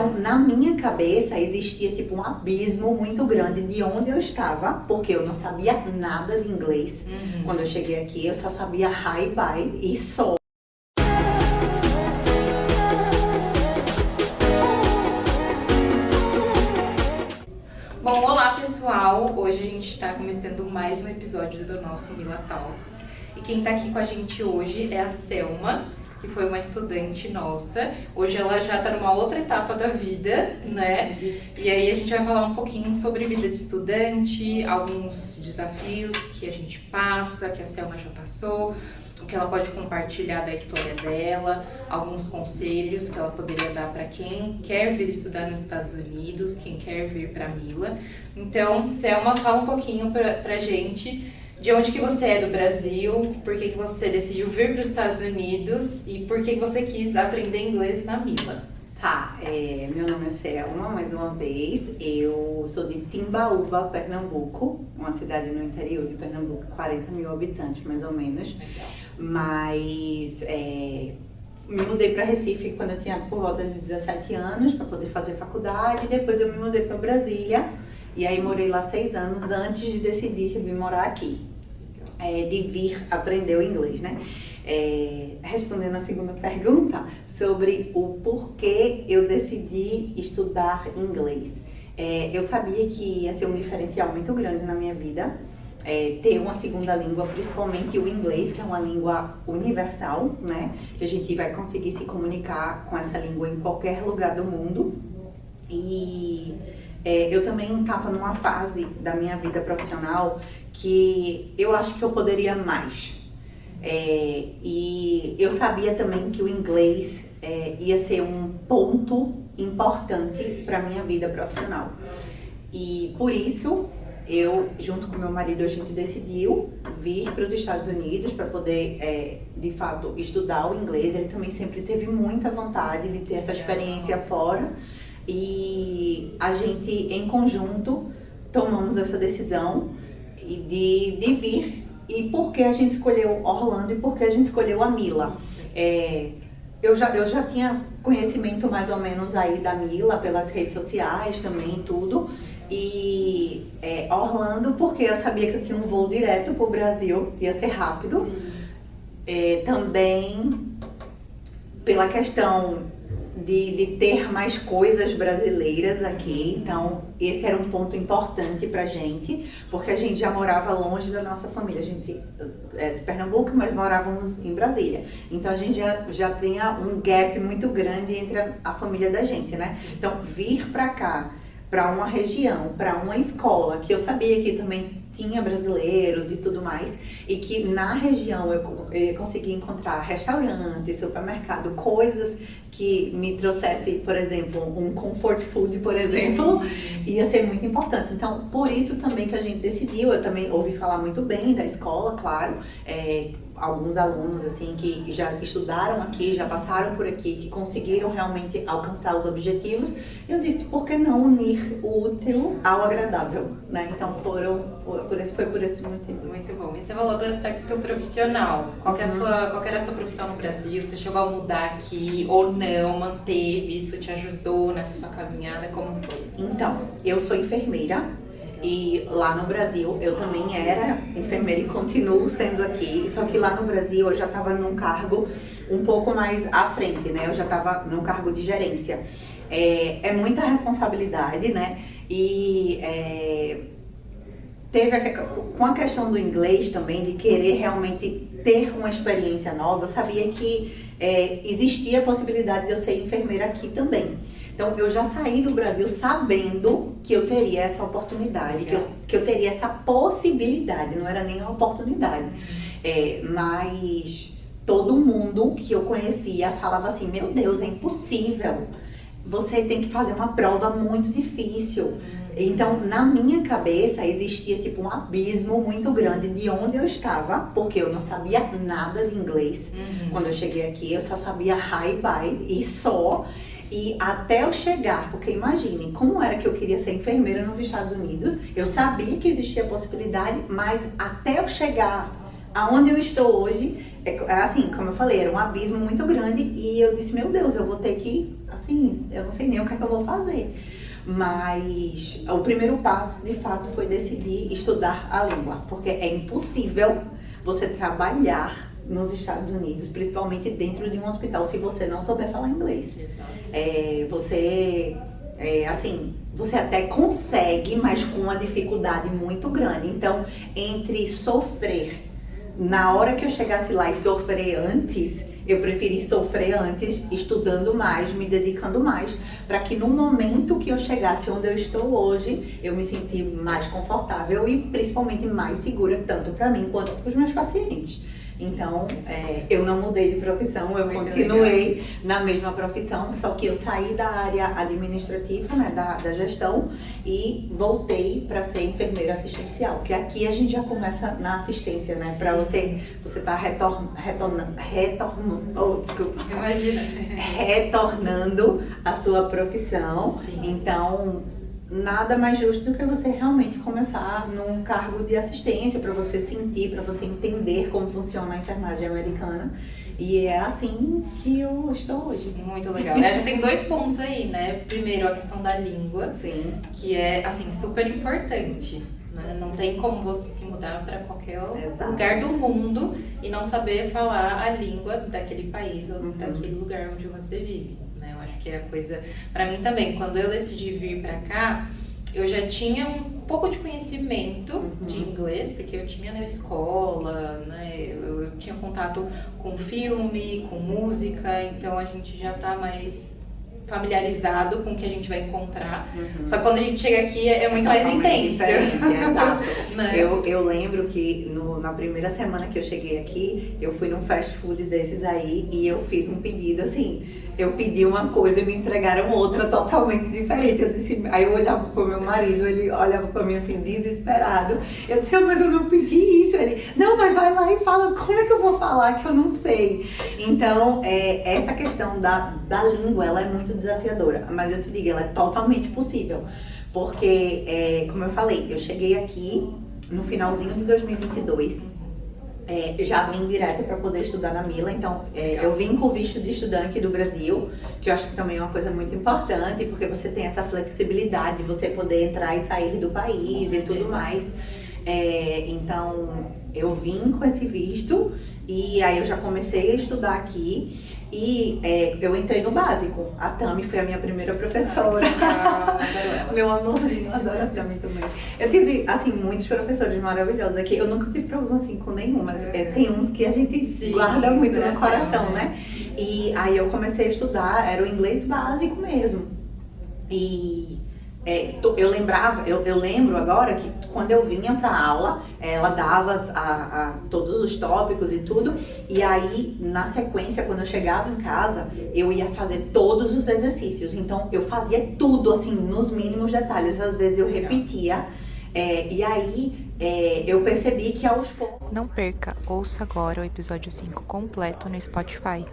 Então, na minha cabeça existia tipo um abismo muito grande de onde eu estava, porque eu não sabia nada de inglês. Quando eu cheguei aqui, eu só sabia hi, bye e só. Bom, olá pessoal! Hoje a gente está começando mais um episódio do nosso Mila Talks. E quem está aqui com a gente hoje é a Selma, que foi uma estudante nossa. Hoje ela já está numa outra etapa da vida, né? E aí a gente vai falar um pouquinho sobre vida de estudante, alguns desafios que a gente passa, que a Selma já passou, o que ela pode compartilhar da história dela, alguns conselhos que ela poderia dar para quem quer vir estudar nos Estados Unidos, quem quer vir para Mila. Então, Selma, fala um pouquinho pra gente de onde que você é do Brasil, por que você decidiu vir para os Estados Unidos e por que você quis aprender inglês na Mila. Tá, meu nome é Selma, mais uma vez. Eu sou de Timbaúba, Pernambuco, uma cidade no interior de Pernambuco, 40 mil habitantes mais ou menos. Legal. Mas me mudei para Recife quando eu tinha por volta de 17 anos para poder fazer faculdade. Depois eu me mudei para Brasília e aí morei lá 6 anos antes de decidir vir morar aqui, de vir aprender o inglês, né? Respondendo a segunda pergunta sobre o porquê eu decidi estudar inglês. Eu sabia que ia ser um diferencial muito grande na minha vida, ter uma segunda língua, principalmente o inglês, que é uma língua universal, né? Que a gente vai conseguir se comunicar com essa língua em qualquer lugar do mundo. E eu também estava numa fase da minha vida profissional que eu acho que eu poderia mais. E eu sabia também que o inglês ia ser um ponto importante para minha vida profissional. E por isso, eu, junto com meu marido, a gente decidiu vir para os Estados Unidos para poder, de fato, estudar o inglês. Ele também sempre teve muita vontade de ter essa experiência fora. E a gente, em conjunto, tomamos essa decisão de vir. E por que a gente escolheu Orlando e por que a gente escolheu a Mila? Eu já tinha conhecimento mais ou menos aí da Mila pelas redes sociais também, tudo. E Orlando porque eu sabia que eu tinha um voo direto para o Brasil, ia ser rápido. Também pela questão de ter mais coisas brasileiras aqui, então esse era um ponto importante pra gente, porque a gente já morava longe da nossa família. A gente é de Pernambuco, mas morávamos em Brasília, então a gente já tinha um gap muito grande entre a família da gente, né? Então vir pra cá, pra uma região, pra uma escola, que eu sabia que também tinha brasileiros e tudo mais, e que na região eu consegui encontrar restaurante, supermercado, coisas que me trouxesse, por exemplo, um comfort food, por exemplo, ia ser muito importante. Então, por isso também que a gente decidiu. Eu também ouvi falar muito bem da escola, claro, alguns alunos assim que já estudaram aqui, já passaram por aqui, que conseguiram realmente alcançar os objetivos. Eu disse, por que não unir o útil ao agradável, né? Então foi por esse motivo. Muito bom. E você falou do aspecto profissional. Qual era a sua profissão no Brasil? Você chegou a mudar aqui ou não? Manteve? Isso te ajudou nessa sua caminhada? Como foi? Então, eu sou enfermeira. E lá no Brasil eu também era enfermeira e continuo sendo aqui, só que lá no Brasil eu já estava num cargo um pouco mais à frente, né? Eu já estava num cargo de gerência. É muita responsabilidade, né? E com a questão do inglês também, de querer realmente ter uma experiência nova, eu sabia que existia a possibilidade de eu ser enfermeira aqui também. Então, eu já saí do Brasil sabendo que eu teria essa oportunidade, que eu teria essa possibilidade, não era nem uma oportunidade. Mas todo mundo que eu conhecia falava assim, meu Deus, é impossível, você tem que fazer uma prova muito difícil. Então, na minha cabeça, existia tipo um abismo muito grande de onde eu estava, porque eu não sabia nada de inglês. Quando eu cheguei aqui, eu só sabia hi, bye e só. E até eu chegar, porque imagine, como era que eu queria ser enfermeira nos Estados Unidos, eu sabia que existia a possibilidade, mas até eu chegar aonde eu estou hoje, assim, como eu falei, era um abismo muito grande e eu disse, meu Deus, eu vou ter que, assim, assim, eu não sei nem o que é que eu vou fazer. Mas o primeiro passo, de fato, foi decidir estudar a língua, porque é impossível você trabalhar nos Estados Unidos, principalmente dentro de um hospital, se você não souber falar inglês. Você até consegue, mas com uma dificuldade muito grande. Então, entre sofrer, na hora que eu chegasse lá e sofrer antes, eu preferi sofrer antes, estudando mais, me dedicando mais, para que no momento que eu chegasse onde eu estou hoje, eu me sentir mais confortável e principalmente mais segura, tanto para mim quanto para os meus pacientes. Então, eu não mudei de profissão, eu continuei na mesma profissão, só que eu saí da área administrativa, né, da gestão, e voltei para ser enfermeira assistencial, que aqui a gente já começa na assistência, né, para você tá retornando a sua profissão. Sim. Então, nada mais justo do que você realmente começar num cargo de assistência, para você sentir, para você entender como funciona a enfermagem americana. E é assim que eu estou hoje. Muito legal. Já tem 2 pontos aí, né? Primeiro, a questão da língua. Sim. Que é, assim, super importante. Né? Não tem como você se mudar para qualquer lugar do mundo e não saber falar a língua daquele país ou daquele lugar onde você vive. Eu acho que é a coisa, pra mim também, quando eu decidi vir pra cá, eu já tinha um pouco de conhecimento de inglês, porque eu tinha na escola, né, eu tinha contato com filme, com música, então a gente já tá mais familiarizado com o que a gente vai encontrar. Só que quando a gente chega aqui é muito mais intenso. Exato. Né? Eu lembro que na primeira semana que eu cheguei aqui, eu fui num fast food desses aí e eu fiz um pedido assim. Eu pedi uma coisa e me entregaram outra totalmente diferente. Eu disse, aí eu olhava pro meu marido, ele olhava pra mim assim, desesperado. Eu disse, mas eu não pedi isso. Ele, não, mas vai lá e fala, como é que eu vou falar que eu não sei? Então, essa questão da língua, ela é muito desafiadora. Mas eu te digo, ela é totalmente possível. Porque, como eu falei, eu cheguei aqui no finalzinho de 2022. Já vim direto para poder estudar na Mila, então eu vim com visto de estudante do Brasil, que eu acho que também é uma coisa muito importante, porque você tem essa flexibilidade de você poder entrar e sair do país e tudo mais. Então, eu vim com esse visto e aí eu já comecei a estudar aqui e eu entrei no básico. A Tami foi a minha primeira professora. Meu amorzinho, adoro a Tami também. Eu tive, assim, muitos professores maravilhosos aqui. Eu nunca tive problema, assim, com nenhum, mas tem uns que a gente guarda muito no coração, né? E aí eu comecei a estudar, era o inglês básico mesmo. E eu lembro agora que quando eu vinha pra aula, ela dava todos os tópicos e tudo, e aí na sequência, quando eu chegava em casa, eu ia fazer todos os exercícios, então eu fazia tudo assim, nos mínimos detalhes, às vezes eu repetia, e aí eu percebi que aos poucos... Não perca, ouça agora o episódio 5 completo no Spotify.